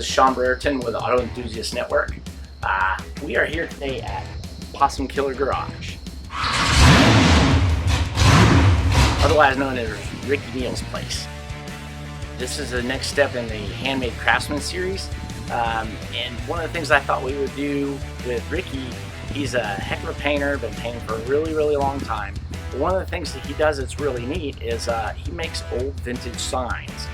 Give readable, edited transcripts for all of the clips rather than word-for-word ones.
Sean Brereton with Auto Enthusiast Network. We are here today at Possum Killer Garage, otherwise known as Ricky Neal's place. This is the next step in the Handmade Craftsmen series, and one of the things I thought we would do with Ricky, he's a heck of a painter, been painting for a really long time. But one of the things that he does that's really neat is he makes old vintage signs.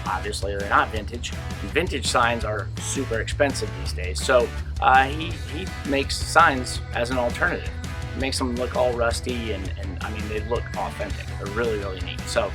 Obviously they're not vintage. Vintage signs are super expensive these days, so he makes signs as an alternative. He makes them look all rusty and I mean, they look authentic. They're really neat. So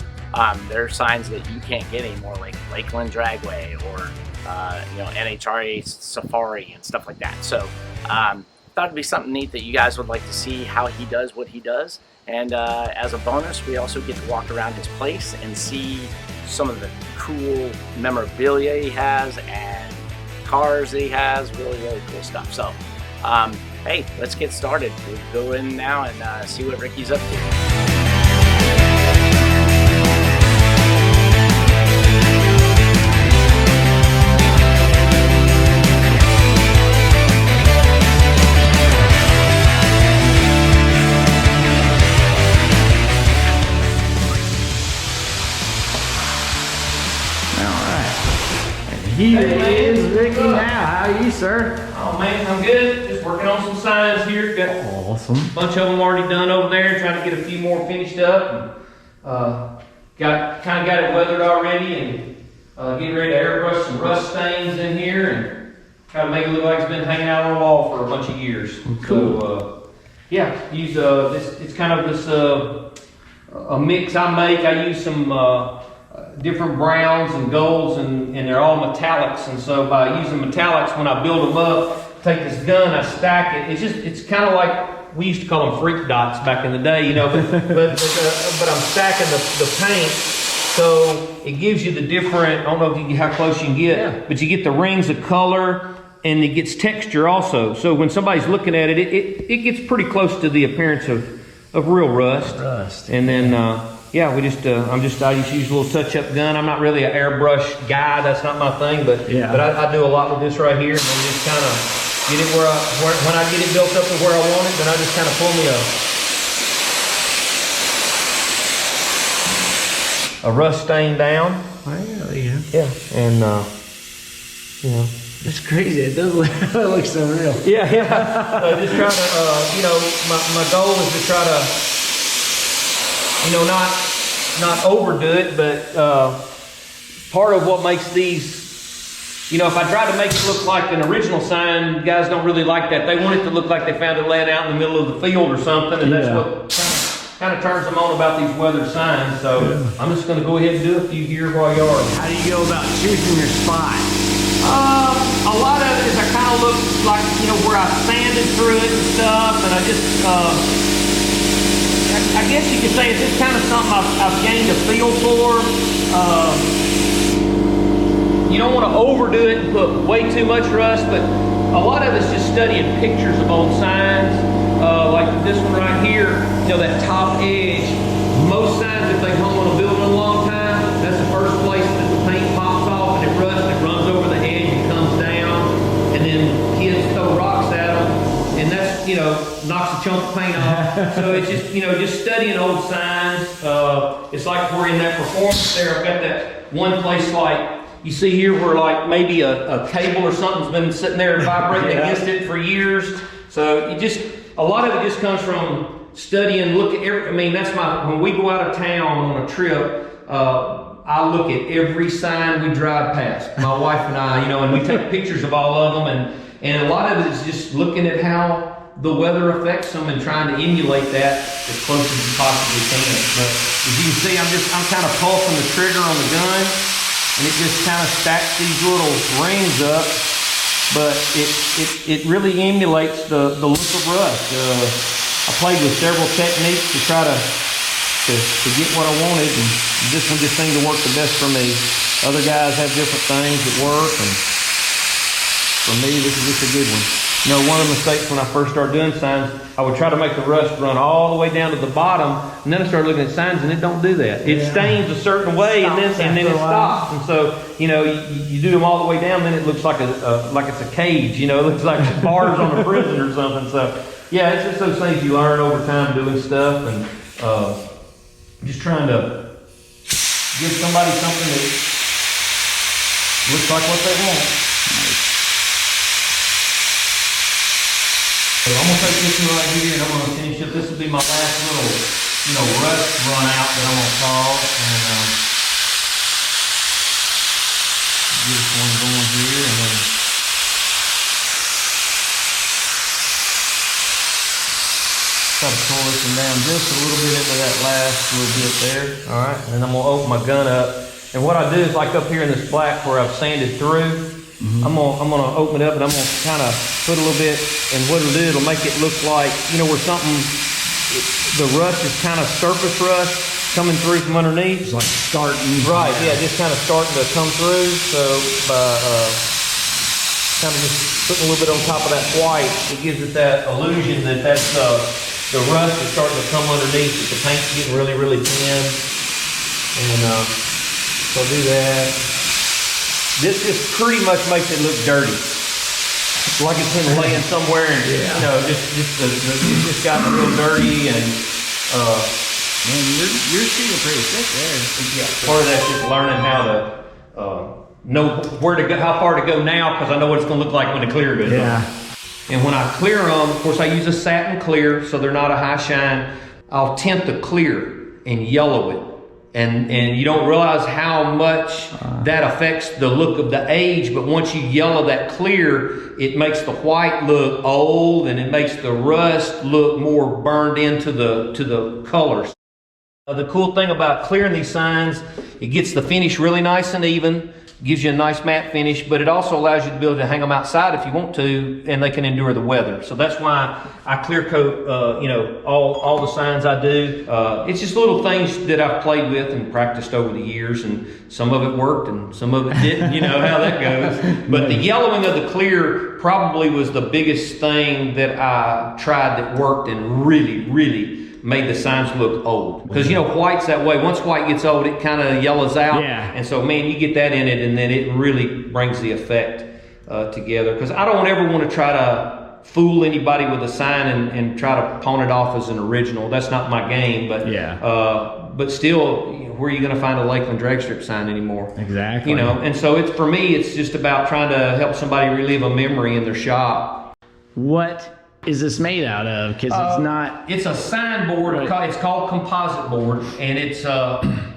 there are signs that you can't get anymore, like Lakeland Dragway or NHRA Safari and stuff like that. So thought it'd be something neat that you guys would like to see how he does what he does. And as a bonus, we also get to walk around his place and see some of the cool memorabilia he has and cars that he has. Really cool stuff. So hey, let's get started. We'll go in now and see what Ricky's up to. Here is Ricky now. How are you, sir? Oh man, I'm good. Just working on some signs here. Got awesome. A bunch of them already done over there. Trying to get a few more finished up. And, got it weathered already, and getting ready to airbrush some rust stains in here, and try to make it look like it's been hanging out on the wall for a bunch of years. Cool. So yeah, use this. It's kind of this a mix I make. I use some. Different browns and golds, and they're all metallics, and so by using metallics, when I build them up, take this gun, I stack it. It's kind of like, we used to call them freak dots back in the day, you know, but I'm stacking the paint, so it gives you the different, I don't know how close you can get, but you get the rings of color, and it gets texture also. So when somebody's looking at it, it gets pretty close to the appearance of real rust. And then yeah, I just use a little touch-up gun. I'm not really an airbrush guy. That's not my thing, but I do a lot with this right here, and then just kind of get it when I get it built up to where I want it, then I just kind of pull me a rust stain down. Well, yeah. Yeah, and it's crazy. It does look so real. Yeah. Just trying to, my goal is to try to. Not overdo it, but part of what makes these, if I try to make it look like an original sign, guys don't really like that. They want it to look like they found it laying out in the middle of the field or something, and that's what kind of turns them on about these weathered signs. So I'm just going to go ahead and do a few here while you are. How do you go about choosing your spot? A lot of it is I kind of look like, where I sanded through it and stuff, and I just, I guess you could say it's just kind of something I've gained a feel for. You don't want to overdo it and put way too much rust, but a lot of it's just studying pictures of old signs. Like this one right here, that top edge. Most signs, if they've hung on a building a long time, that's the first place that the paint pops off and it rusts, it runs over the edge and comes down, and then kids throw rocks at them, and that's, knocks a chunk of paint off. So it's just, just studying old signs. It's like we're in that performance there. I've got that one place, like you see here, where like maybe a cable or something's been sitting there vibrating against it for years. So a lot of it just comes from studying, that's when we go out of town on a trip, I look at every sign we drive past, my wife and I, and we take pictures of all of them, and a lot of it is just looking at how the weather affects them and trying to emulate that as close as you possibly can. But as you can see, I'm kind of pulsing the trigger on the gun, and it just kind of stacks these little rings up, but it really emulates the look of rust. I played with several techniques to try to get what I wanted, and this one just seemed to work the best for me. Other guys have different things that work, and for me, this is just a good one. You know, one of the mistakes when I first started doing signs, I would try to make the rust run all the way down to the bottom, and then I started looking at signs, and it don't do that. It stains a certain way, and then it stops. And so, you know, you do them all the way down, then it looks like it's a cage. You know, it looks like bars on a prison or something. So, yeah, it's just those things you learn over time doing stuff, and just trying to give somebody something that looks like what they want. So I'm gonna take this one right here and I'm gonna finish up. This will be my last little, you know, rust run out that I'm gonna call, and get this one going here, and then try to pull this one down just a little bit into that last little bit there. All right, and then I'm gonna open my gun up, and what I do is like up here in this black where I've sanded through. I'm gonna open it up and I'm gonna kind of put a little bit, and what it'll do, it'll make it look like, you know, where something, the rust is kind of surface rust coming through from underneath. It's like starting. Right, yeah, just kind of starting to come through. So by kind of just putting a little bit on top of that white, it gives it that illusion that that's the rust is starting to come underneath, that the paint's getting really, really thin. And so I'll do that. This just pretty much makes it look dirty. It's like it's been laying somewhere and, you know, it just got real dirty, and Man, you're shooting pretty thick there. yeah, part of that's just learning how to know where to go, how far to go now, because I know what it's gonna look like when the clear goes on. And when I clear them, of course I use a satin clear, so they're not a high shine. I'll tint the clear and yellow it. And you don't realize how much that affects the look of the age, but once you yellow that clear, it makes the white look old, and it makes the rust look more burned into the colors. The cool thing about clearing these signs, it gets the finish really nice and even, gives you a nice matte finish, but it also allows you to be able to hang them outside if you want to, and they can endure the weather. So that's why I clear coat, you know, all the signs I do. It's just little things that I've played with and practiced over the years, and some of it worked and some of it didn't, you know how that goes. But the yellowing of the clear probably was the biggest thing that I tried that worked and really, really made the signs look old. Because, you know, white's that way. Once white gets old, it kind of yellows out. Yeah. And so, man, you get that in it, and then it really brings the effect together. Because I don't ever want to try to fool anybody with a sign and try to pawn it off as an original. That's not my game. But but still, where are you going to find a Lakeland drag strip sign anymore? Exactly. You know, and so for me, it's just about trying to help somebody relive a memory in their shop. What is this made out of? Because it's not. It's a sign board. Right. It's called composite board, and it's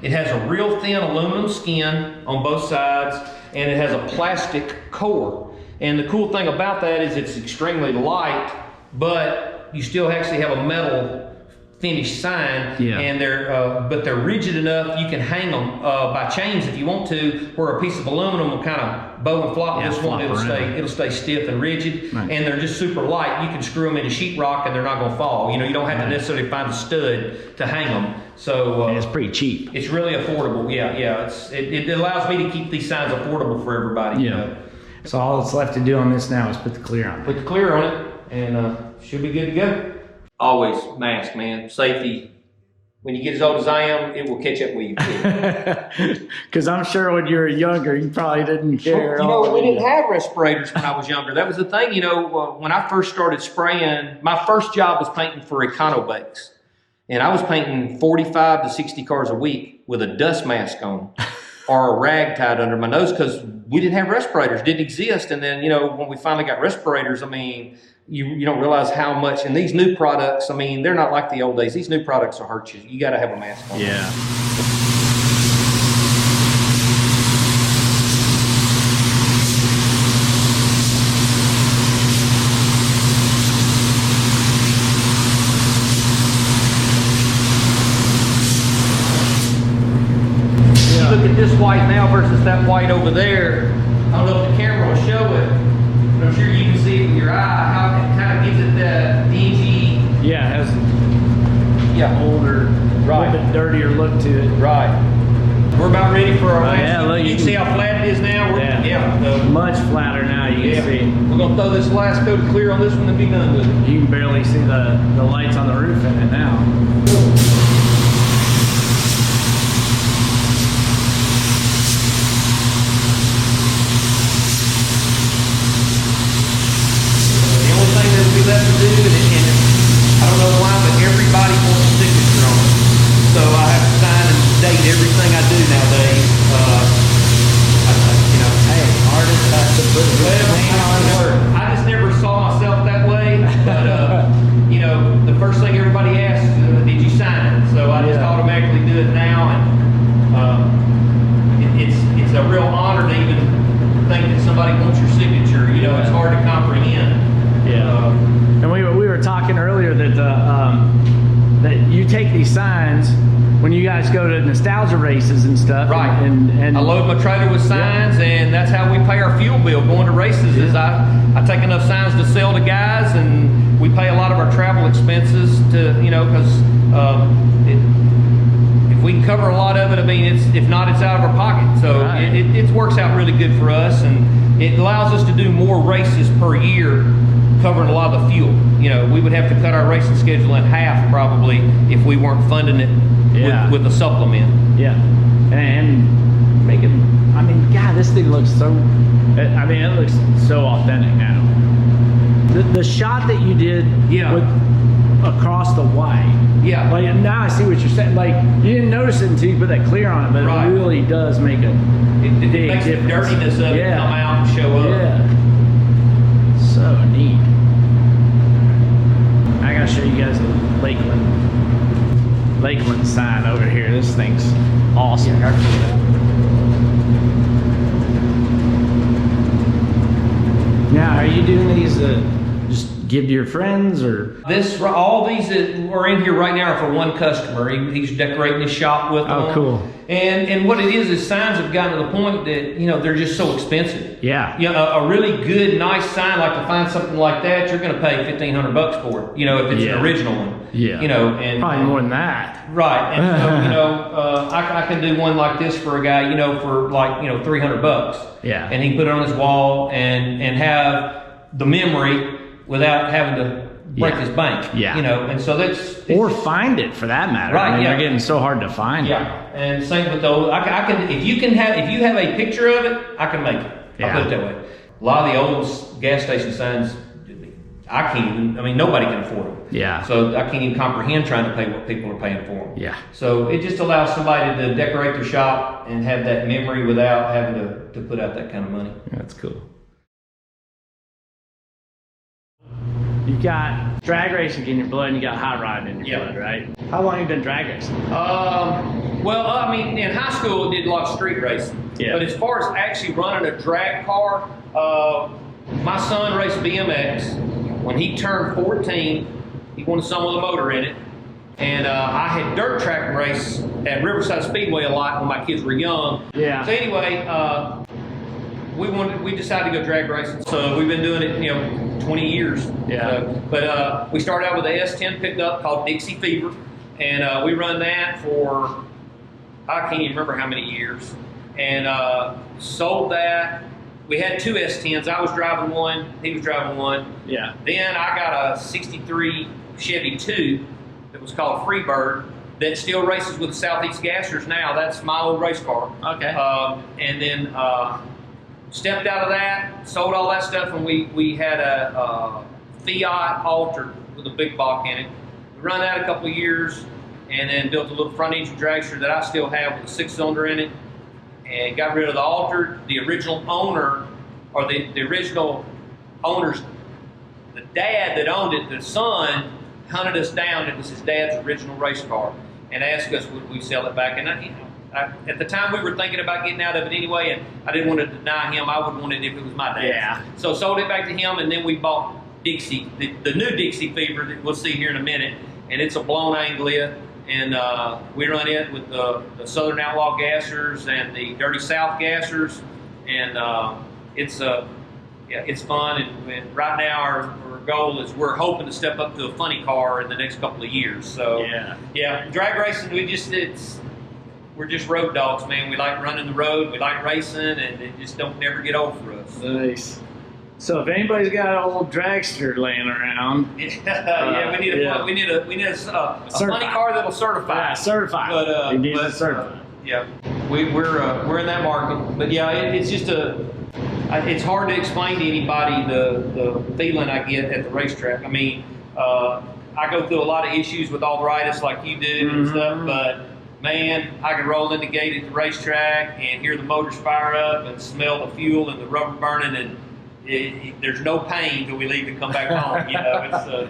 it has a real thin aluminum skin on both sides, and it has a plastic core. And the cool thing about that is it's extremely light, but you still actually have a metal finished sign, and they're rigid enough you can hang them by chains if you want to, where a piece of aluminum will kind of bow and flop. This one, it'll stay stiff and rigid, and they're just super light. You can screw them into sheetrock and they're not going to fall. You know, you don't have to necessarily find a stud to hang them. So and it's pretty cheap. It's really affordable. It allows me to keep these signs affordable for everybody. You know? So all that's left to do on this now is put the clear on it. Put the clear on it, and should be good to go. Always mask, man. Safety. When you get as old as I am, it will catch up with you. Because I'm sure when you were younger, you probably didn't care. You know, we didn't have respirators when I was younger. That was the thing. You know, when I first started spraying, my first job was painting for Econobakes. And I was painting 45 to 60 cars a week with a dust mask on or a rag tied under my nose, because we didn't have respirators, didn't exist. And then, you know, when we finally got respirators, I mean, you don't realize how much, and these new products, I mean, they're not like the old days. These new products will hurt you. You got to have a mask on. Yeah. You look at this white now versus that white over there. I don't know if the camera will show it, but I'm sure you can see it with your eye, how it kind of gives it that dingy. Yeah, it has older, a little bit dirtier look to it. Right. We're about ready for our last. Yeah, look, you can see how flat it is now. Much flatter now. You can see. We're gonna throw this last coat of clear on this one and be done with it. You can barely see the lights on the roof in it now. The only thing that we left to do, and I don't know why, but everybody wants a signature on it. So I have to sign and date everything I do nowadays. You know, Hey, artists have to put I just never saw myself that way. But you know, the first thing everybody asks is, "Did you sign it?" So I just automatically do it now, and it's a real honor to even think that somebody wants your signature. You know, it's hard to comprehend. Yeah. And we were talking earlier that that you take these signs when you guys go to nostalgia races and stuff. Right. And I load my trailer with signs, and that's how we pay our fuel bill going to races. Is I take enough signs to sell to guys, and we pay a lot of our travel expenses to, you know, because if we can cover a lot of it, I mean, if not, it's out of our pocket. So it works out really good for us, and it allows us to do more races per year, covering a lot of the fuel. You know, we would have to cut our racing schedule in half probably if we weren't funding it with a supplement. Yeah, and make it. I mean, God, this thing looks so. I mean, it looks so authentic now. The shot that you did with across the white. Yeah. Like now I see what you're saying. Like you didn't notice it until you put that clear on it, but it really does make a big makes difference. the dirtiness of it come out and show up. Yeah. So neat. I gotta show you guys the Lakeland sign over here. This thing's awesome. Now, are you doing these just give to your friends, or? All these that are in here right now are for one customer. He's decorating his shop with them. Oh, cool. And what it is signs have gotten to the point that, you know, they're just so expensive. Yeah. You know, a really good, nice sign, like to find something like that, you're going to pay $1,500 for it. You know, if it's an original one. Yeah. You know, and probably more than that. Right. And so, you know, I can do one like this for a guy, you know, for like, you know, $300. Yeah. And he can put it on his wall and have the memory without having to break his bank. Yeah. You know, and so that's or find it for that matter. Right. I mean, they're getting so hard to find. Yeah. And same with those. I can if you have a picture of it, I can make it. I'll put it that way. A lot of the old gas station signs, I can't even. I mean, nobody can afford them. Yeah. So I can't even comprehend trying to pay what people are paying for them. Yeah. So it just allows somebody to decorate their shop and have that memory without having to put out that kind of money. That's cool. You've got drag racing in your blood and you got hot rod in your blood, right? How long have you been drag racing? Well, I mean, in high school, I did a lot of street racing. Yeah. But as far as actually running a drag car, my son raced BMX. When he turned 14, he wanted something with a motor in it. And I had dirt track race at Riverside Speedway a lot when my kids were young. Yeah. So anyway, we decided to go drag racing. So we've been doing it, you know, 20 years. Yeah. But we started out with a S10 pickup called Dixie Fever. And we run that for, I can't even remember how many years. And sold that. We had two S10s. I was driving one, he was driving one. Yeah. Then I got a 63 Chevy 2 that was called Freebird that still races with the Southeast Gassers now. That's my old race car. Okay. And then stepped out of that, sold all that stuff, and we had a Fiat Altered with a big block in it. We run that a couple of years, and then built a little front engine dragster that I still have with a 6-cylinder in it, and got rid of the Altered. The original owner, or the original owner's, the dad that owned it, the son, hunted us down. It was his dad's original race car, and asked us would we sell it back. And at the time we were thinking about getting out of it anyway, and I didn't want to deny him. I would want it if it was my dad. Yeah. So sold it back to him, and then we bought Dixie, the new Dixie Fever that we'll see here in a minute, and it's a blown Anglia, and we run it with the Southern Outlaw Gassers and the Dirty South Gassers, and it's fun. And right now our goal is we're hoping to step up to a funny car in the next couple of years. So yeah, drag racing, we're just road dogs, man. We like running the road, we like racing, and it just don't never get old for us. Nice. So if anybody's got an old dragster laying around, yeah, we need a funny car that'll certify. Yeah, certified. But we need certified. Yeah, we're in that market. But yeah, it's just it's hard to explain to anybody the feeling I get at the racetrack. I mean, I go through a lot of issues with arthritis like you do and stuff, but man, I can roll in the gate at the racetrack and hear the motors fire up and smell the fuel and the rubber burning, and there's no pain till we leave to come back home. You know,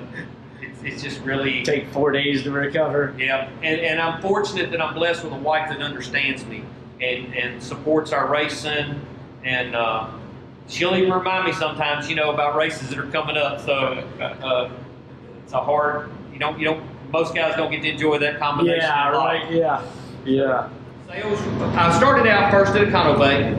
it's just really take 4 days to recover. Yeah, and I'm fortunate that I'm blessed with a wife that understands me and supports our racing, and she'll even remind me sometimes, you know, about races that are coming up. So it's a hard, you don't. Most guys don't get to enjoy that combination. Yeah, right. Yeah. Sales. I started out first at a condo bay.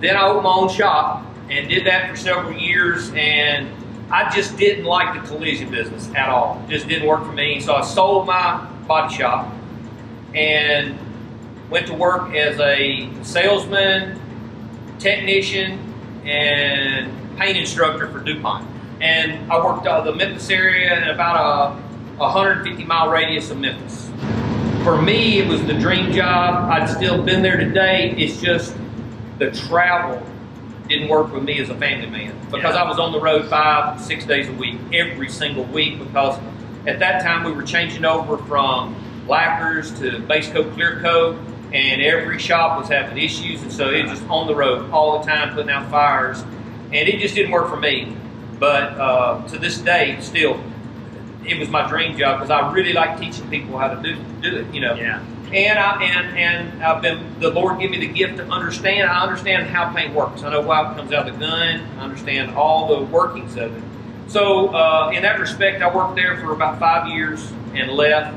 Then I opened my own shop and did that for several years, and I just didn't like the collision business at all. Just didn't work for me. So I sold my body shop and went to work as a salesman, technician, and paint instructor for DuPont. And I worked the Memphis area in about a 150-mile radius of Memphis. For me, it was the dream job. I'd still been there today. It's just the travel didn't work with me as a family man, because I was on the road 5-6 days a week, every single week, because at that time we were changing over from lacquers to base coat, clear coat, and every shop was having issues, and so it was just on the road all the time putting out fires, and it just didn't work for me. But to this day, still, it was my dream job, because I really like teaching people how to do it, you know. Yeah. And I've been, the Lord gave me the gift to understand. I understand how paint works. I know why it comes out of the gun. I understand all the workings of it. So in that respect, I worked there for about 5 years and left,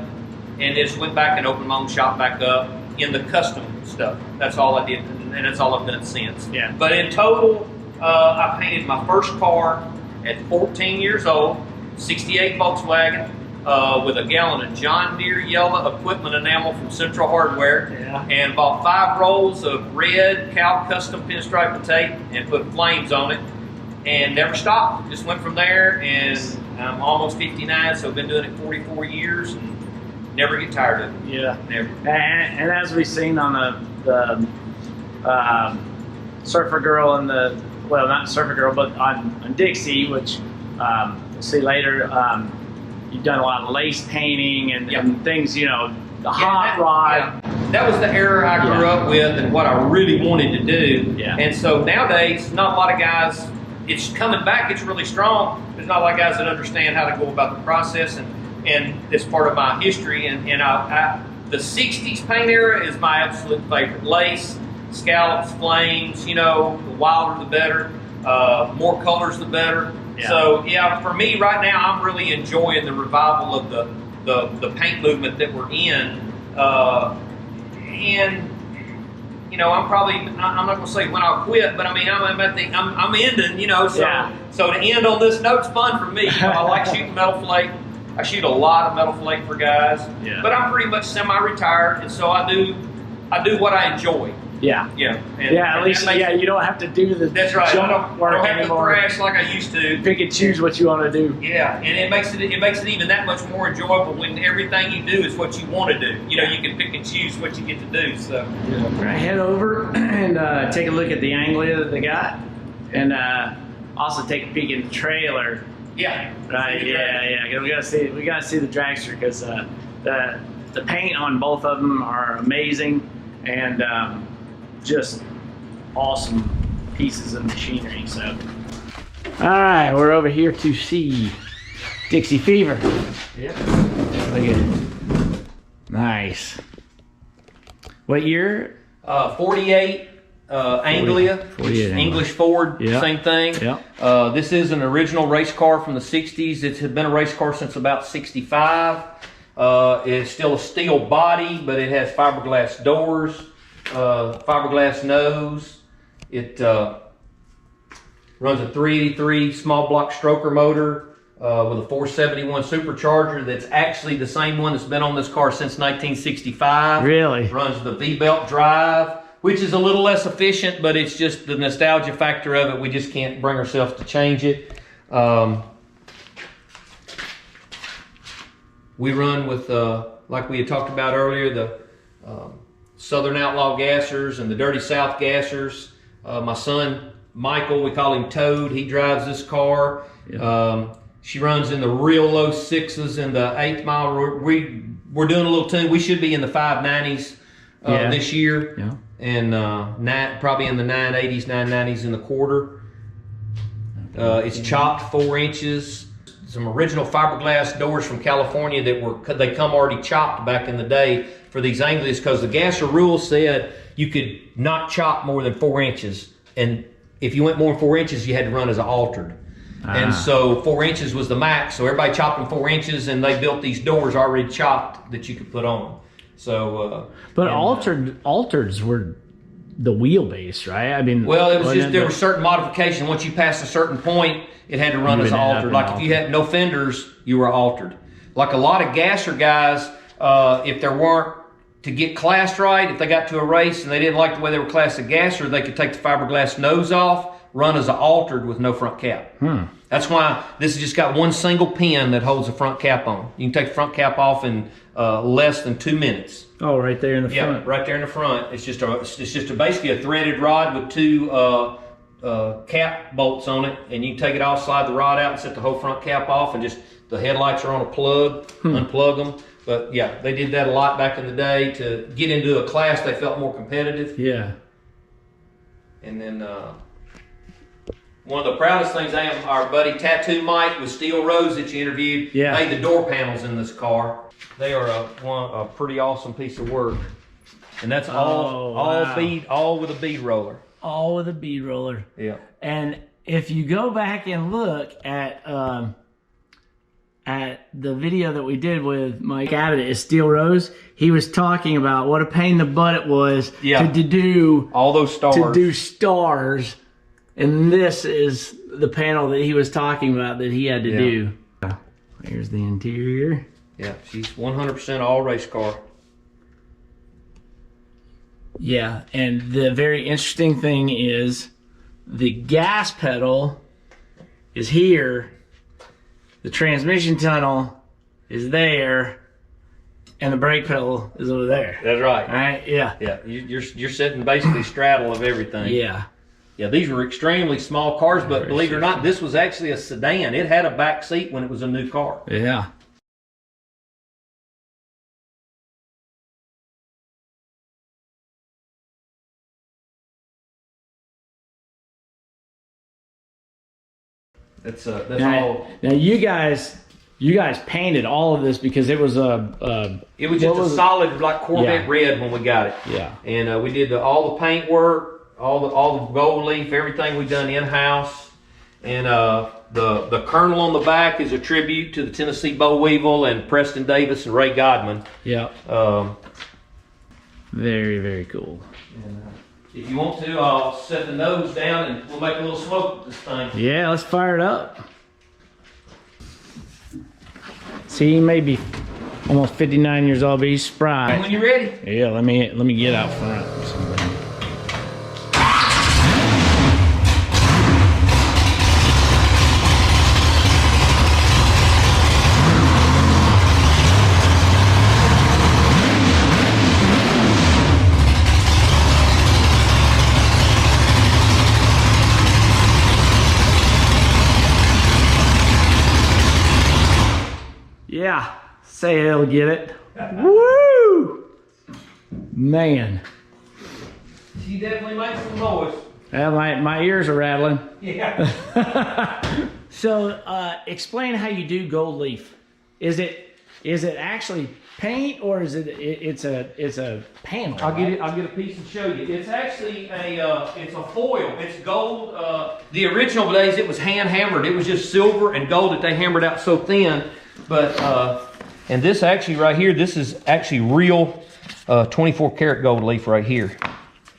and just went back and opened my own shop back up in the custom stuff. That's all I did, and that's all I've done since. Yeah. But in total, I painted my first car at 14 years old, 68 Volkswagen. With a gallon of John Deere yellow equipment enamel from Central Hardware, and bought 5 rolls of red Cal Custom Pinstriping tape and put flames on it, and never stopped. Just went from there, and I'm almost 59, so I've been doing it 44 years, and never get tired of it. Yeah, never. And as we've seen on the Surfer Girl and well, not Surfer Girl, but on Dixie, which we'll see later. You've done a lot of lace painting and things, you know, the hot rod. Yeah. That was the era I grew up with and what I really wanted to do. Yeah. And so nowadays, not a lot of guys, it's coming back, it's really strong. There's not a lot of guys that understand how to go about the process, and it's part of my history. And the 60s paint era is my absolute favorite. Lace, scallops, flames, you know, the wilder the better, more colors the better. Yeah. So yeah, for me right now, I'm really enjoying the revival of the paint movement that we're in, and you know, I'm not going to say when I'll quit, but I mean I'm ending, you know. So so to end on this note's fun for me. You know, I like shooting metal flake. I shoot a lot of metal flake for guys, but I'm pretty much semi-retired, and so I do what I enjoy. Yeah. Yeah. At least you don't have to do the that's right. jump work I don't have anymore. to thrash like I used to. Pick and choose what you want to do. Yeah, and it makes it even that much more enjoyable when everything you do is what you want to do. You know, you can pick and choose what you get to do. So right, head over and take a look at the Anglia that they got, and also take a peek in the trailer. Yeah. Right. Yeah. We gotta see the dragster, because the paint on both of them are amazing, and just awesome pieces of machinery. So, all right, we're over here to see Dixie Fever. Yeah. Look at it. Nice. What year? 48 Anglia, 48 English Ford, same thing. Yeah. This is an original race car from the 60s. It's been a race car since about 65. It's still a steel body, but it has fiberglass doors. Fiberglass nose. It runs a 383 small block stroker motor, with a 471 supercharger that's actually the same one that's been on this car since 1965. Really? Runs the V-belt drive, which is a little less efficient, but it's just the nostalgia factor of it. We just can't bring ourselves to change it. We run with, like we had talked about earlier, the Southern Outlaw Gassers and the Dirty South Gassers. My son, Michael, we call him Toad, he drives this car. Yeah. She runs in the real low 6s in the 8th mile. We're doing a little tune. We should be in the 590s this year. Yeah. And probably in the 980s, 990s in the quarter. It's chopped 4 inches. Some original fiberglass doors from California they come already chopped back in the day for these Anglias, because the gasser rule said you could not chop more than 4 inches, and if you went more than 4 inches, you had to run as an altered. And so 4 inches was the max. So everybody chopped them 4 inches, and they built these doors already chopped that you could put on. So, but altereds were the wheelbase, right? I mean, well, it was just there were certain modifications. Once you passed a certain point, it had to run as altered. Like if you had no fenders, you were altered. Like a lot of gasser guys, if there weren't, to get classed right, if they got to a race and they didn't like the way they were classed as gasser, they could take the fiberglass nose off, run as an altered with no front cap. That's why this has just got one single pin that holds the front cap on. You can take the front cap off in less than 2 minutes. Oh, right there in the front. Yeah, right there in the front. It's just basically a threaded rod with 2 cap bolts on it, and you can take it off, slide the rod out, and set the whole front cap off, and just the headlights are on a plug, unplug them. But yeah, they did that a lot back in the day to get into a class they felt more competitive. Yeah. And then one of the proudest things our buddy Tattoo Mike with Steel Rose that you interviewed, made the door panels in this car. They are a pretty awesome piece of work. And that's all with a bead roller. All with a bead roller. Yeah. And if you go back and look at the video that we did with Mike Abbott at Steel Rose, he was talking about what a pain in the butt it was to do all those stars. To do stars. And this is the panel that he was talking about that he had to do. Here's the interior. Yeah, she's 100% all race car. Yeah, and the very interesting thing is the gas pedal is here, the transmission tunnel is there, and the brake pedal is over there. That's right. All right, yeah. Yeah, you're sitting basically straddle of everything. Yeah. Yeah, these were extremely small cars, but believe it or not, this was actually a sedan. It had a back seat when it was a new car. Yeah. That's now, all. Now you guys painted all of this because it was it was just a solid like Corvette red when we got it. Yeah. And we did all the paint work, all the gold leaf, everything we done in house. And the kernel on the back is a tribute to the Tennessee Boll Weevil and Preston Davis and Ray Godman. Yeah. Very, very cool. And, if you want to, I'll set the nose down and we'll make a little smoke with this thing. Yeah, let's fire it up. See, he may be almost 59 years old, but he's spry. And when you're ready. Yeah, let me get out front. Yeah, say he'll get it. Woo! Man. She definitely makes some noise. Well, my ears are rattling. Yeah. So, explain how you do gold leaf. Is it actually paint or is it's a panel? I'll get a piece and show you. It's actually it's a foil. It's gold. The original days it was hand hammered. It was just silver and gold that they hammered out so thin. But and this actually right here, this is actually real 24 karat gold leaf right here.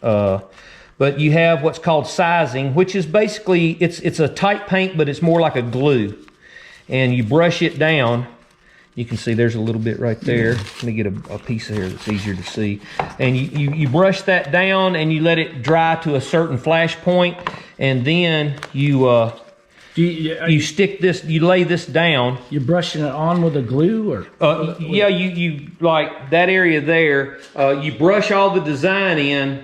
But you have what's called sizing, which is basically it's a tight paint, but it's more like a glue. and you brush it down. You can see there's a little bit right there. Let me get a piece of here that's easier to see. And you brush that down and you let it dry to a certain flash point, and then you stick this, you lay this down. You're brushing it on with a glue, or? Yeah, you like that area there. You brush all the design in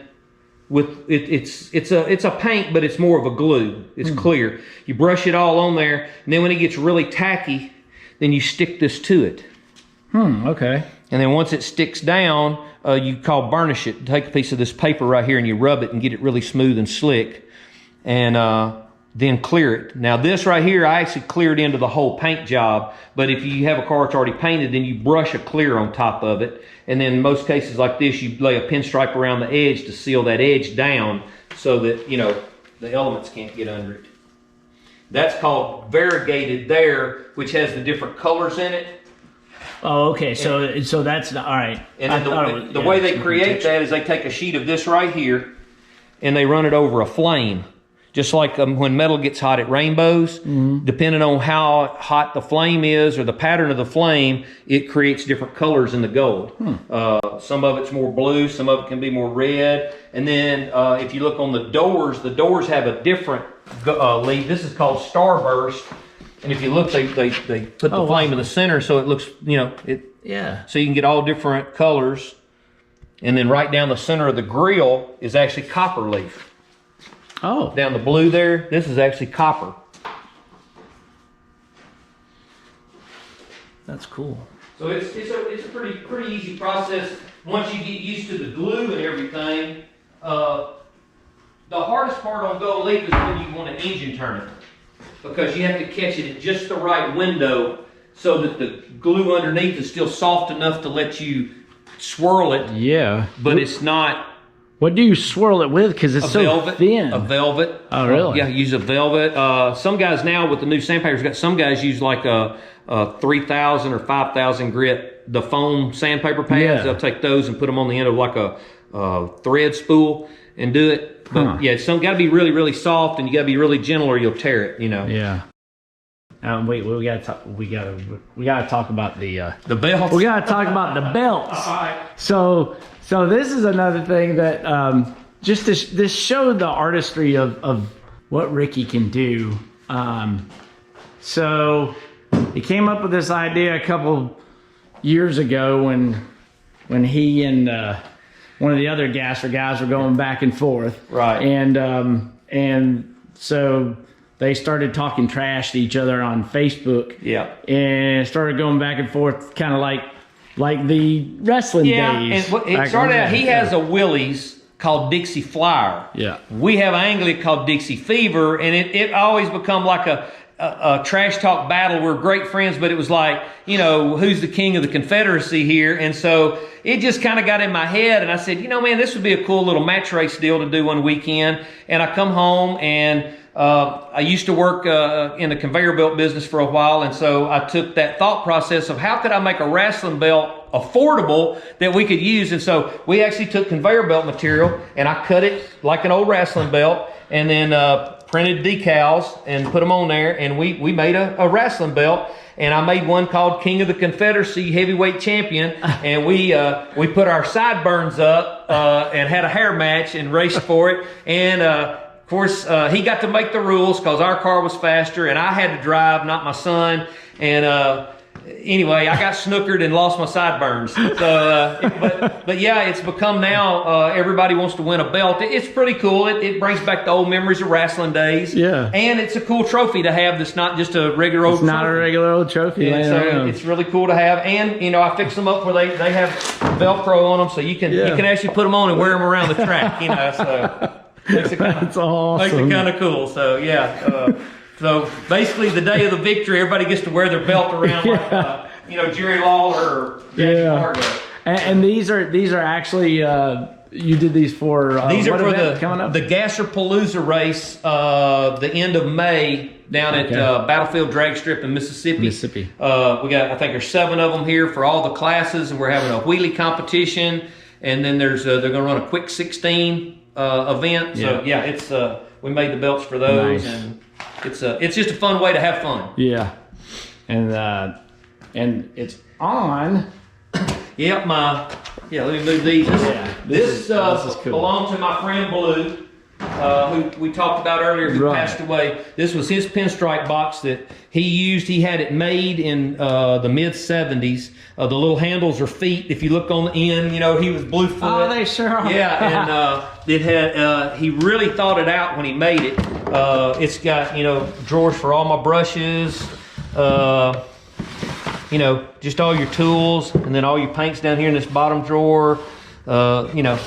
with it's a paint, but it's more of a glue. It's clear. You brush it all on there, and then when it gets really tacky, then you stick this to it. Okay. And then once it sticks down, you burnish it. Take a piece of this paper right here and you rub it and get it really smooth and slick. And then clear it. Now this right here, I actually cleared into the whole paint job. But if you have a car that's already painted, then you brush a clear on top of it. And then in most cases like this, you lay a pinstripe around the edge to seal that edge down so that, you know, the elements can't get under it. That's called variegated there, which has the different colors in it. Oh, okay. So that's all right. And then the way they create that is they take a sheet of this right here, and they run it over a flame. Just like when metal gets hot, it rainbows. Depending on how hot the flame is or the pattern of the flame, it creates different colors in the gold. Some of it's more blue, some of it can be more red. And then if you look on the doors have a different lead. This is called Starburst. And if you look, they put the flame in the center so it looks, you know, so you can get all different colors. And then right down the center of the grill is actually copper leaf. Oh. Down the blue there, this is actually copper. That's cool. So it's a pretty easy process once you get used to the glue and everything. The hardest part on gold leaf is when you want to engine turn it, because you have to catch it at just the right window so that the glue underneath is still soft enough to let you swirl it. Yeah. But it's not. What do you swirl it with? Because it's so thin. A velvet. Oh, really? Yeah, use a velvet. Some guys now with the new sandpapers, some guys use like a 3,000 or 5,000 grit, the foam sandpaper pads. Yeah. They'll take those and put them on the end of like a thread spool and do it. But yeah, it's got to be really, really soft, and you got to be really gentle or you'll tear it, you know. Yeah. Wait, we gotta talk about the belts. We gotta talk about the belts. All right. So this is another thing that just this showed the artistry of what Ricky can do. So he came up with this idea a couple years ago when he and one of the other gasser guys were going back and forth. Right. And so they started talking trash to each other on Facebook. Yeah. And started going back and forth, kind of like the wrestling days. And it started out, he has a Willys called Dixie Flyer. Yeah. We have an Anglia called Dixie Fever, and it always become like a trash talk battle. We're great friends, but it was like, you know, who's the king of the Confederacy here? And so it just kind of got in my head, and I said, you know, man, this would be a cool little match race deal to do one weekend. And I come home, and I used to work in the conveyor belt business for a while, and so I took that thought process of how could I make a wrestling belt affordable that we could use. And so we actually took conveyor belt material, and I cut it like an old wrestling belt, and then printed decals and put them on there, and we made a wrestling belt. And I made one called King of the Confederacy Heavyweight Champion, and we put our sideburns up and had a hair match and raced for it. And of course, he got to make the rules because our car was faster, and I had to drive, not my son. And anyway, I got snookered and lost my sideburns. So, but yeah, it's become now everybody wants to win a belt. It's pretty cool. It brings back the old memories of wrestling days. Yeah. And it's a cool trophy to have that's not just a regular old trophy. It's not a regular old trophy. Yeah, so it's really cool to have. And, you know, I fix them up where they have Velcro on them, so you can actually put them on and wear them around the track, you know, so. That's awesome. Makes it kind of cool. So, yeah. So basically, the day of the victory, everybody gets to wear their belt around, like, you know, Jerry Lawler or Jackie Fargo. And these are actually you did these for these are for the Gasser Palooza race, the end of May down at Battlefield Drag Strip in Mississippi. We got, I think there's 7 of them here for all the classes, and we're having a wheelie competition, and then there's they're going to run a quick 16 event. So yeah, it's we made the belts for those. Nice. And it's just a fun way to have fun. Yeah. and it's on. Yep, let me move these. This is cool. belonged to my friend Blue, who we talked about earlier, who passed away. This was his pinstripe box that he used. He had it made in the mid-70s. The little handles are feet. If you look on the end, you know, he was Bluefoot. Oh, they sure are. Yeah, and it had, he really thought it out when he made it. It's got, you know, drawers for all my brushes, you know, just all your tools, and then all your paints down here in this bottom drawer, you know,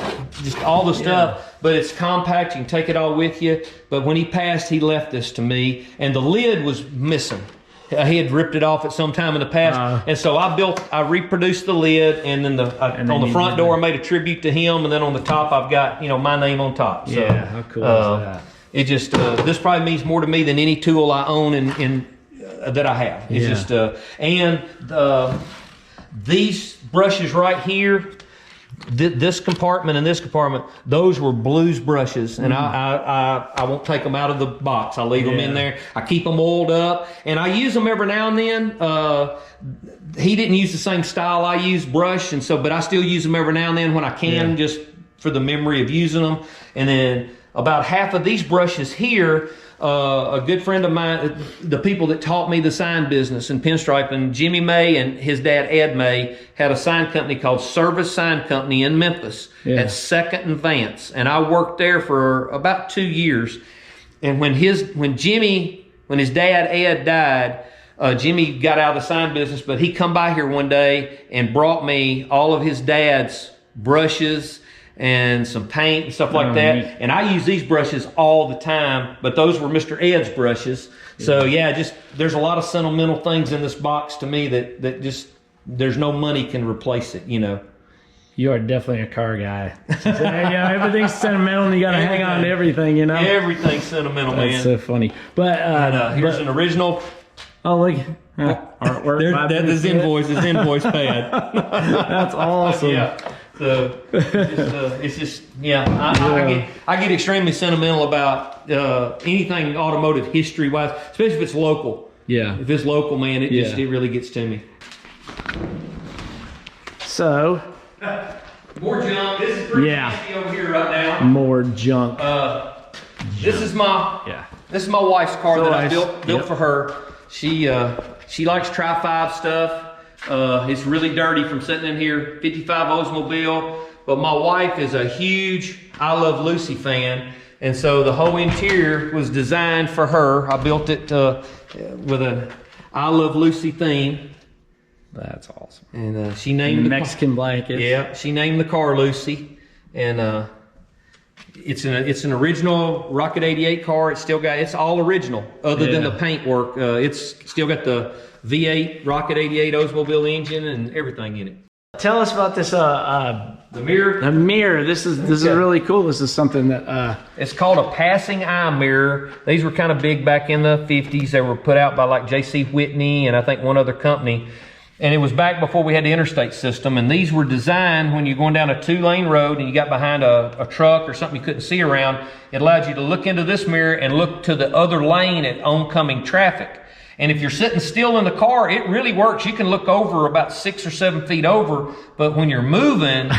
just all the stuff. But it's compact, you can take it all with you. But when he passed, he left this to me, and the lid was missing. He had ripped it off at some time in the past, and so I reproduced the lid, and then on the front door I made a tribute to him, and then on the top I've got, you know, my name on top. So, yeah, how cool is that? It just this probably means more to me than any tool I own in that I have. It's just and these brushes right here, this compartment and this compartment, those were Blue's brushes, and I won't take them out of the box. I leave them in there. I keep them oiled up, and I use them every now and then. He didn't use the same style I use brush, and so, but I still use them every now and then when I can, just for the memory of using them. And then about half of these brushes here, a good friend of mine, the people that taught me the sign business and pinstriping, Jimmy May and his dad Ed May had a sign company called Service Sign Company in Memphis at 2nd and Vance, and I worked there for about 2 years. And when his dad Ed died, Jimmy got out of the sign business, but he come by here one day and brought me all of his dad's brushes and some paint and stuff like that. Neat. And I use these brushes all the time, but those were Mr. Ed's brushes. So just there's a lot of sentimental things in this box to me that just, there's no money can replace it, you know. You are definitely a car guy. Everything's sentimental, and you got to hang on to everything, you know. Everything's sentimental, man. That's so funny. But here's an original. Oh, look. Artwork. His invoice pad. That's awesome. So it's just I get extremely sentimental about anything automotive history wise, especially if it's local. Yeah. If it's local, man, it really gets to me. So more junk. This is pretty nasty over here right now. More junk. This is my wife's car that I built for her. She likes Tri-5 stuff. It's really dirty from sitting in here. 55 Oldsmobile, but my wife is a huge I Love Lucy fan, and so the whole interior was designed for her. I built it with an I Love Lucy theme. That's awesome. And she named the Mexican blankets. Yeah, she named the car Lucy, and it's an original Rocket 88 car. It's all original, other than the paint work. It's still got the V8 Rocket 88 Oldsmobile engine and everything in it. Tell us about this the mirror. The mirror. This is really cool. This is something that it's called a passing eye mirror. These were kind of big back in the 50s. They were put out by like J.C. Whitney and I think one other company. And it was back before we had the interstate system. And these were designed when you're going down a 2-lane road and you got behind a truck or something you couldn't see around. It allowed you to look into this mirror and look to the other lane at oncoming traffic. And if you're sitting still in the car, it really works. You can look over about 6 or 7 feet over, but when you're moving,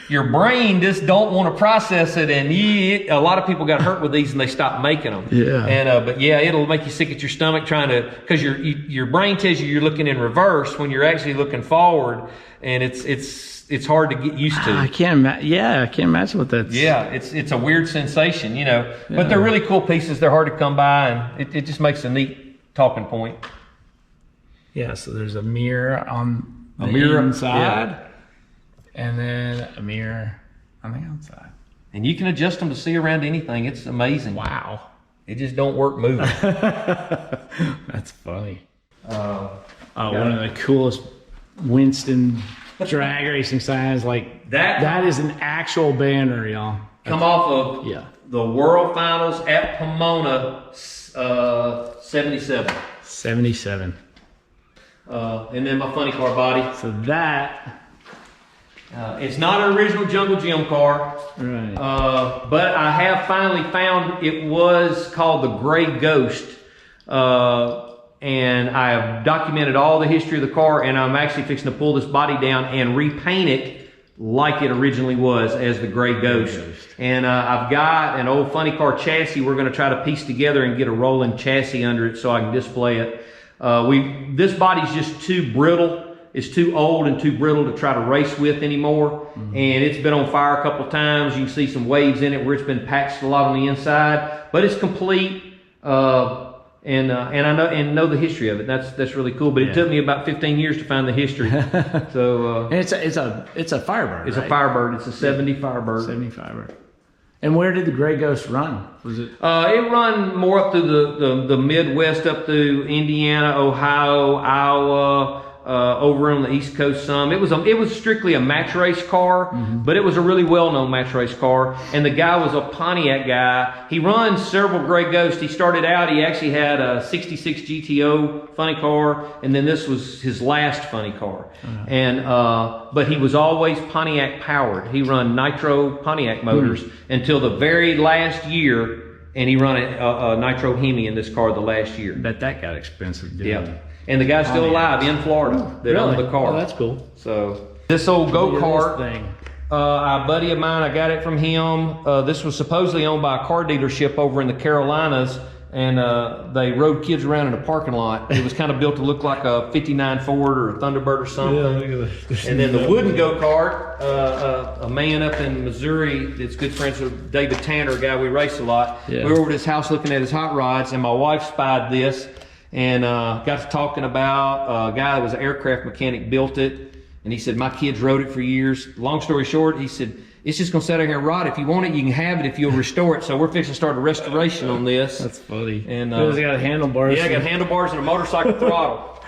your brain just don't want to process it. And a lot of people got hurt with these and they stopped making them. Yeah. And but it'll make you sick at your stomach trying to, because your brain tells you you're looking in reverse when you're actually looking forward, and it's hard to get used to. I can't imagine what that's. Yeah, it's a weird sensation, you know. Yeah. But they're really cool pieces. They're hard to come by, and it just makes a neat talking point. Yeah, so there's a mirror on the inside, and then a mirror on the outside. And you can adjust them to see around anything. It's amazing. Wow. It just don't work moving. That's funny. One of the coolest Winston drag racing signs, like that is an actual banner, y'all. Come off of the World Finals at Pomona, 77. 77. And then my funny car body. So that it's not an original Jungle Gym car, right? But I have finally found it was called the Gray Ghost. and I have documented all the history of the car, and I'm actually fixing to pull this body down and repaint it like it originally was as the Gray Ghost. And I've got an old funny car chassis we're going to try to piece together and get a rolling chassis under it so I can display it. This body's just too brittle. It's too old and too brittle to try to race with anymore. And it's been on fire a couple of times. You can see some waves in it where it's been patched a lot on the inside, but it's complete. And I know the history of it. That's really cool. But it took me about 15 years to find the history. So and it's a Firebird. It's right? a Firebird. It's a 70 Firebird. 70 Firebird. And where did the Gray Ghost run? Was it? It run more up through the Midwest, up through Indiana, Ohio, Iowa. Over on the East Coast some. It was strictly a match race car, but it was a really well-known match race car. And the guy was a Pontiac guy. He runs several Gray Ghosts. He started out, he actually had a 66 GTO funny car, and then this was his last funny car. And but he was always Pontiac powered. He run nitro Pontiac motors until the very last year, and he run a nitro Hemi in this car the last year. Bet that got expensive, dude. Yeah. And the guy's still alive in Florida that owned the car. Oh, that's cool. So this old go-kart, thing. a buddy of mine, I got it from him. This was supposedly owned by a car dealership over in the Carolinas, and they rode kids around in a parking lot. It was kind of built to look like a 59 Ford or a Thunderbird or something. Yeah, look at this. And then the wooden go-kart, a man up in Missouri that's good friends with David Tanner, a guy we race a lot. Yeah. We were over at his house looking at his hot rods, and my wife spied this. And got to talking about a guy that was an aircraft mechanic, built it, and he said, my kids rode it for years. Long story short, he said, it's just gonna sit out here and rot. If you want it, you can have it if you'll restore it. So we're fixing to start a restoration on this. That's funny. And it's got handlebars. Yeah, got handlebars and a motorcycle throttle.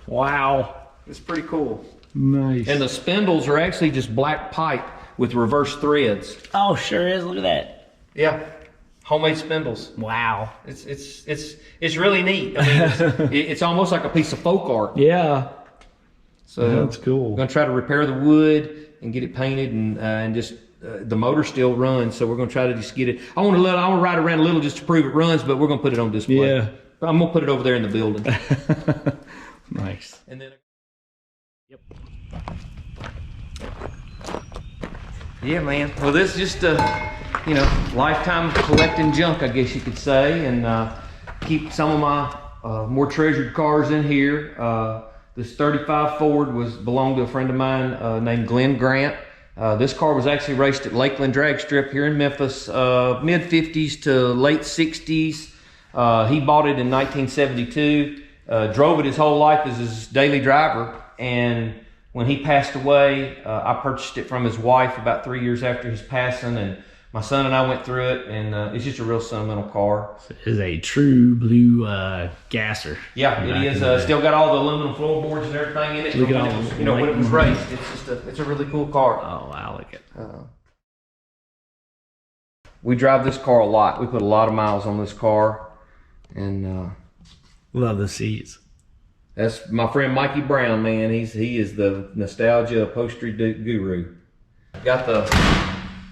Wow. It's pretty cool. Nice. And the spindles are actually just black pipe with reverse threads. Oh, sure is. Look at that. Yeah. Homemade spindles. Wow. It's really neat. I mean, it's almost like a piece of folk art. Yeah. So that's cool. We're gonna try to repair the wood and get it painted, and just the motor still runs. So we're gonna try to just get it. I want to ride around a little just to prove it runs, but we're gonna put it on display. Yeah. I'm gonna put it over there in the building. Nice. And then. Yep. Yeah, man. Well, this is just lifetime collecting junk, I guess you could say, and keep some of my more treasured cars in here. This 35 Ford belonged to a friend of mine named Glenn Grant. This car was actually raced at Lakeland Drag Strip here in Memphis, mid 50s to late 60s. He bought it in 1972, drove it his whole life as his daily driver, and when he passed away, I purchased it from his wife about 3 years after his passing, and my son and I went through it, and it's just a real sentimental car. It is a true blue gasser. Yeah, it is. Still got all the aluminum floorboards and everything in it. Look at all when it was, the when it was raced. It's a really cool car. Oh, I like it. We drive this car a lot. We put a lot of miles on this car, and love the seats. That's my friend Mikey Brown, man. He is the nostalgia upholstery guru. Got the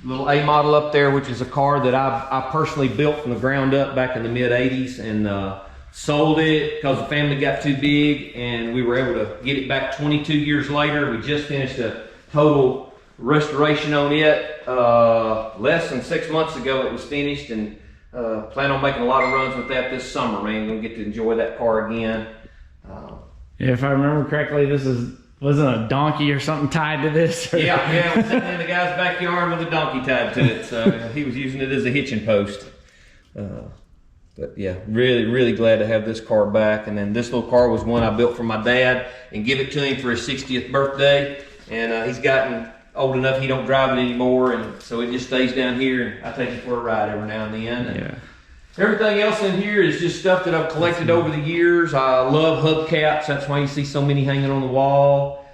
little A model up there, which is a car that I personally built from the ground up back in the mid 80s, and sold it because the family got too big, and we were able to get it back 22 years later. We just finished a total restoration on it. Less than 6 months ago it was finished, and plan on making a lot of runs with that this summer, man. Gonna get to enjoy that car again. If I remember correctly, wasn't a donkey or something tied to this? Yeah, I was sitting in the guy's backyard with a donkey tied to it, so he was using it as a hitching post. But yeah, really glad to have this car back. And then this little car was one I built for my dad and give it to him for his 60th birthday. And he's gotten old enough he don't drive it anymore, and so it just stays down here, and I take it for a ride every now and then. And yeah. Everything else in here is just stuff that I've collected over the years. I love hubcaps. That's why you see so many hanging on the wall.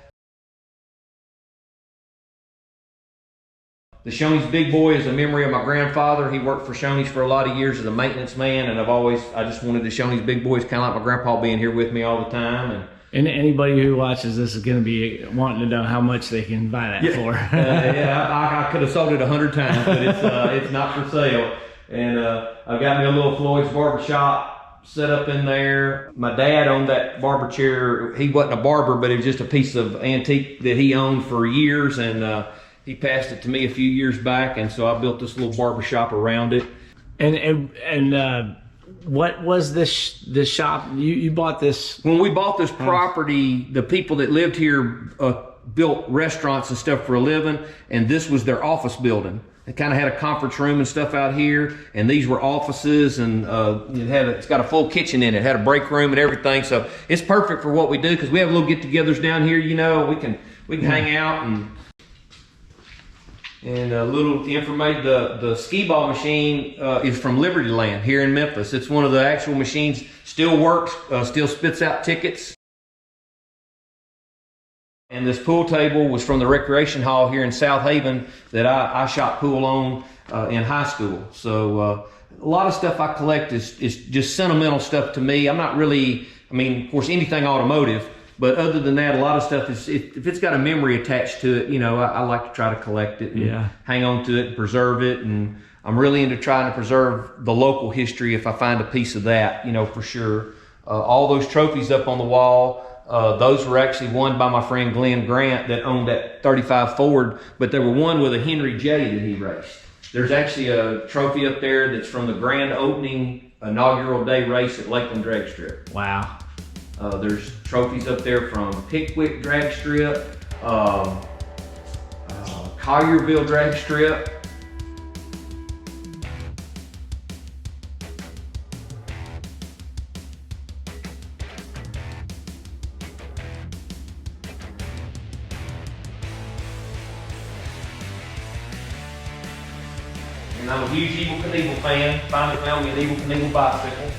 The Shoney's Big Boy is a memory of my grandfather. He worked for Shoney's for a lot of years as a maintenance man, and I just wanted the Shoney's Big Boy. It's kind of like my grandpa being here with me all the time. And anybody who watches this is going to be wanting to know how much they can buy that for. I could have sold it 100 times, but it's not for sale. And I got me a little Floyd's Barbershop set up in there. My dad owned that barber chair. He wasn't a barber, but it was just a piece of antique that he owned for years, and he passed it to me a few years back, and so I built this little barber shop around it. And what was this shop? You bought this? When we bought this property, the people that lived here built restaurants and stuff for a living, and this was their office building. It kind of had a conference room and stuff out here, and these were offices, and it's got a full kitchen in it. It had a break room and everything, so it's perfect for what we do, because we have little get-togethers down here. You know, we can hang out and a little information. The skee ball machine is from Liberty Land here in Memphis. It's one of the actual machines. Still works. Still spits out tickets. And this pool table was from the recreation hall here in South Haven that I shot pool on in high school. So a lot of stuff I collect is just sentimental stuff to me. I'm not really, I mean, of course, anything automotive, but other than that, a lot of stuff is, if it's got a memory attached to it, you know, I like to try to collect it and hang on to it and preserve it. And I'm really into trying to preserve the local history if I find a piece of that, you know, for sure. All those trophies up on the wall, those were actually won by my friend Glenn Grant that owned that 35 Ford, but they were won with a Henry J that he raced. There's actually a trophy up there that's from the grand opening inaugural day race at Lakeland Drag Strip. Wow. There's trophies up there from Pickwick Drag Strip, Collierville Drag Strip. And I'm a huge Evel Knievel fan. Finally found me an Evel Knievel bicycle.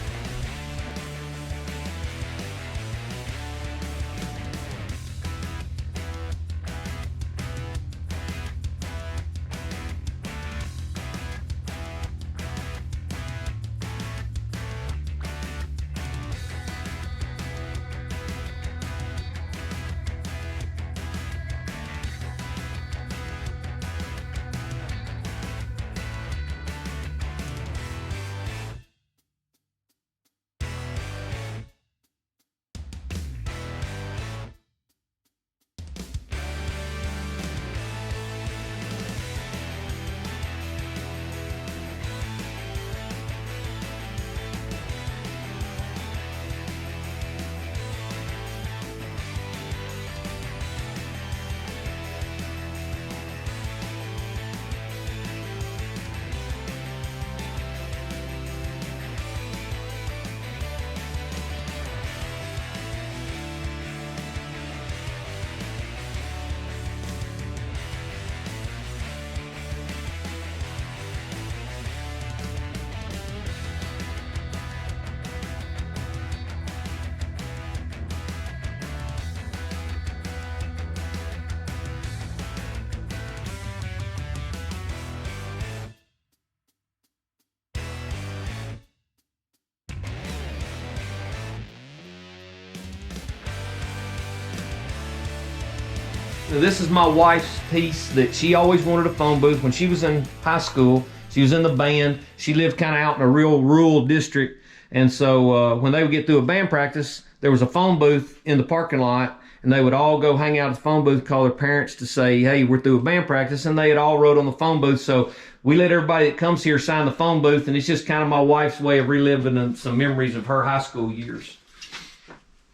So this is my wife's piece that she always wanted a phone booth. When she was in high school, she was in the band. She lived kind of out in a real rural district. And so when they would get through a band practice, there was a phone booth in the parking lot, and they would all go hang out at the phone booth, call their parents to say, hey, we're through a band practice, and they had all wrote on the phone booth. So we let everybody that comes here sign the phone booth, and it's just kind of my wife's way of reliving some memories of her high school years.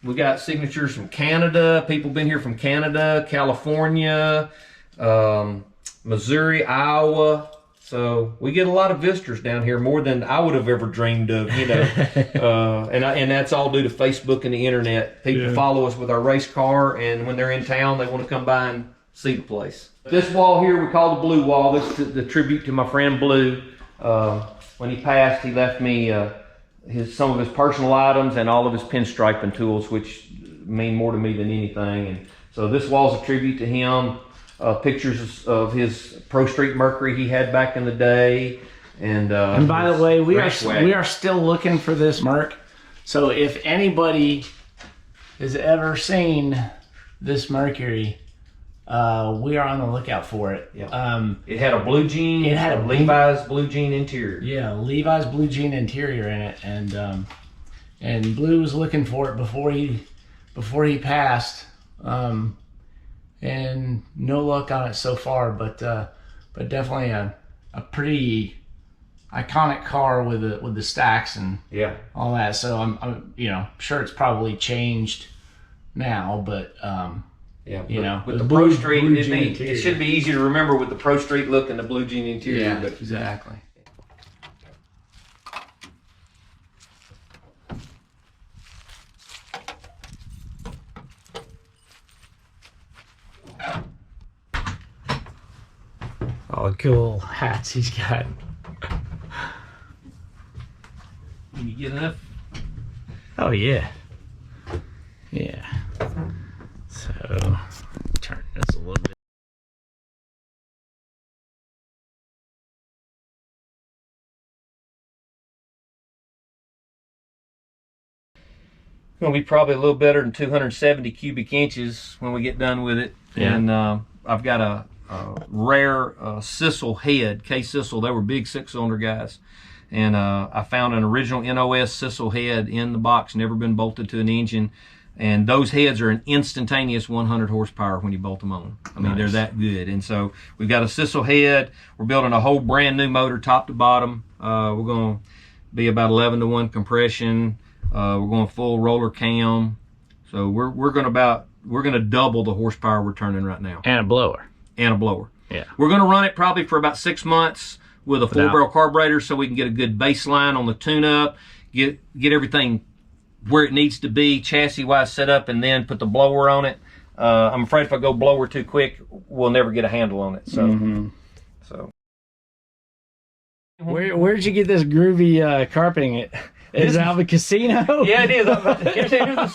We got signatures from Canada. People been here from Canada, California, Missouri, Iowa. So we get a lot of visitors down here, more than I would have ever dreamed of, you know. And that's all due to Facebook and the internet. People follow us with our race car, and when they're in town, they want to come by and see the place. This wall here we call the Blue Wall. This is the tribute to my friend Blue. When he passed, he left me some of his personal items and all of his pinstriping tools, which mean more to me than anything. And so this wall's a tribute to him. Pictures of his Pro Street Mercury he had back in the day. And by the way, we are still looking for this Merc. So if anybody has ever seen this Mercury, we are on the lookout for it. Yeah. It had a blue jean. It had a Levi's blue jean interior. Yeah, Levi's blue jean interior in it, and and Blue was looking for it before he passed, and no luck on it so far. But definitely a pretty iconic car with the stacks and all that. So I'm sure it's probably changed now, but with the Pro Street, it should be easy to remember with the Pro Street look and the blue jean interior. Yeah, but exactly. Oh, cool hats he's got. Can you get enough? Oh yeah. Yeah. So turn this a little bit. It's going to be probably a little better than 270 cubic inches when we get done with it. Yeah. And I've got a rare Sissel head, K Sissel. They were big 6-cylinder guys. And I found an original NOS Sissel head in the box, never been bolted to an engine. And those heads are an instantaneous 100 horsepower when you bolt them on. I mean, they're that good. And so we've got a Sissel head. We're building a whole brand new motor, top to bottom. We're going to be about 11-to-1 compression. We're going full roller cam. So we're going to double the horsepower we're turning right now. And a blower. And a blower. Yeah. We're going to run it probably for about 6 months with a 4-barrel carburetor, so we can get a good baseline on the tune-up, get everything where it needs to be, chassis-wise set up, and then put the blower on it. I'm afraid if I go blower too quick, we'll never get a handle on it. So, so. Where'd you get this groovy carpeting? Is it out of a casino? Yeah, it is.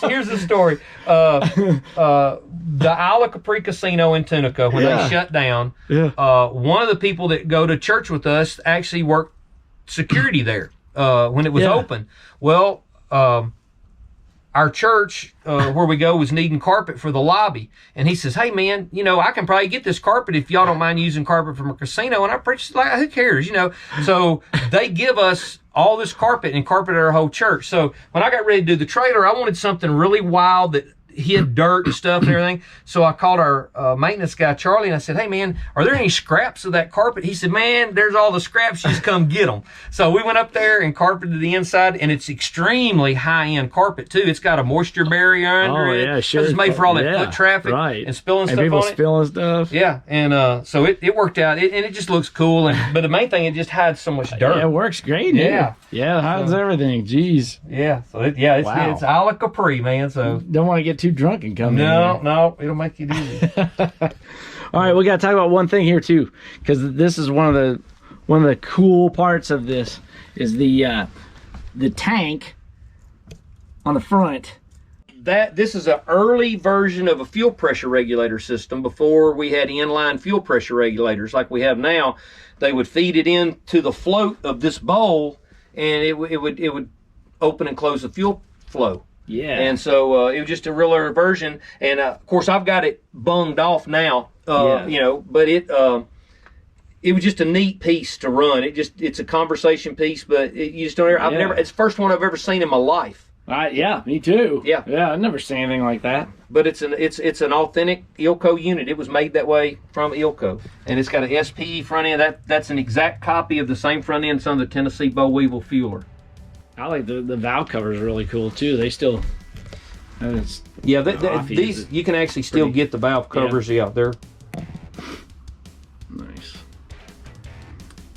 Here's the story. The Isle of Capri Casino in Tunica, when they shut down, one of the people that go to church with us actually worked security there when it was open. Well, our church where we go was needing carpet for the lobby, and he says, "Hey man, I can probably get this carpet if y'all don't mind using carpet from a casino." And I preached like, "Who cares?" So they give us all this carpet and carpeted our whole church. So when I got ready to do the trailer, I wanted something really wild that hid dirt and stuff and everything. So I called our maintenance guy, Charlie, and I said, "Hey man, are there any scraps of that carpet?" He said, "Man, there's all the scraps, just come get them." So we went up there and carpeted the inside, and it's extremely high-end carpet too. It's got a moisture barrier under it. Yeah, sure. It's made for all that foot traffic and spilling stuff people on it. spilling stuff. Yeah, and so it worked out, and it just looks cool. But the main thing, it just hides so much dirt. Yeah, it works great. Yeah, it hides everything. Jeez. Yeah, so it's Isle of Capri, man. So don't want to get too drunk and come in. No, it'll make you dizzy. All right, we got to talk about one thing here too, because this is one of the cool parts of this is the tank on the front. This is an early version of a fuel pressure regulator system before we had inline fuel pressure regulators like we have now. They would feed it into the float of this bowl, and it would open and close the fuel flow. Yeah. And so it was just a real early version, and of course I've got it bunged off now. But it was just a neat piece to run. It's a conversation piece, but you just don't ever. It's the first one I've ever seen in my life. Yeah, me too. Yeah, I've never seen anything like that. But it's an authentic Ilco unit. It was made that way from Ilco, and it's got an SPE front end. That's an exact copy of the same front end on the Tennessee Boll Weevil fueler. I like the valve covers are really cool too. They still. These you can actually still get the valve covers. Yeah, they're nice.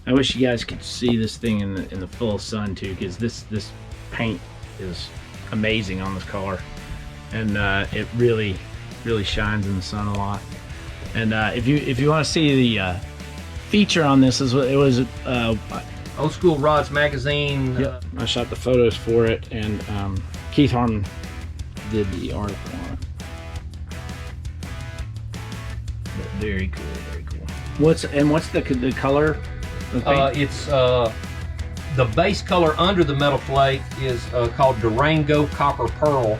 I wish you guys could see this thing in the full sun too, because this paint is amazing on this car, and it really shines in the sun a lot. And if you want to see the feature on this, it was Old School Rods magazine. Yep. I shot the photos for it, and Keith Harmon did the article on it. But very cool, very cool. What's the color? It's the base color under the metal plate is called Durango Copper Pearl,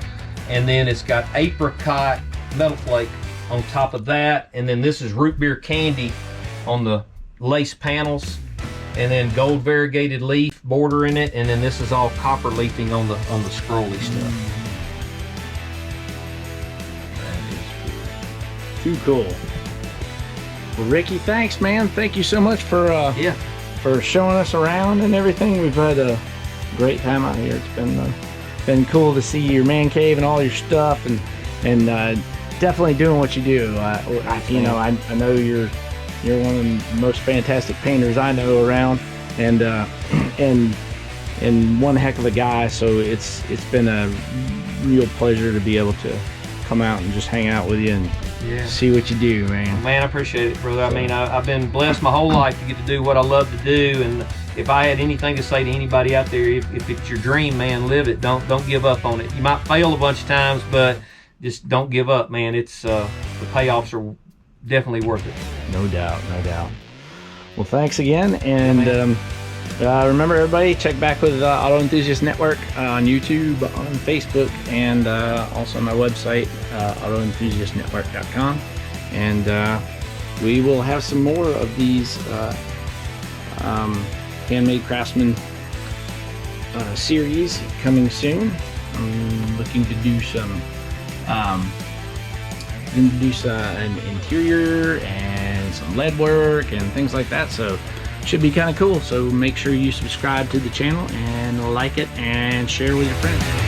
and then it's got apricot metal flake on top of that, and then this is root beer candy on the lace panels, and then gold variegated leaf border in it, and then this is all copper leafing on the scrolly stuff. Too cool. Well, Ricky, thanks, man. Thank you so much for for showing us around and everything. We've had a great time out here. It's been cool to see your man cave and all your stuff, and definitely doing what you do. You know, I know you're one of the most fantastic painters I know around, and one heck of a guy. So it's been a real pleasure to be able to come out and just hang out with you and see what you do, man. Man, I appreciate it, brother. I mean, I've been blessed my whole life to get to do what I love to do, and if I had anything to say to anybody out there, if it's your dream, man, live it. Don't give up on it. You might fail a bunch of times, but just don't give up, man. It's the payoffs are definitely worth it. No doubt, no doubt. Well, thanks again, and remember, everybody, check back with Auto Enthusiast Network on YouTube, on Facebook, and also on my website, autoenthusiastnetwork.com. And we will have some more of these Handmade Craftsmen series coming soon. I'm looking to do some an interior and some lead work and things like that, so should be kind of cool. So make sure you subscribe to the channel and like it and share with your friends.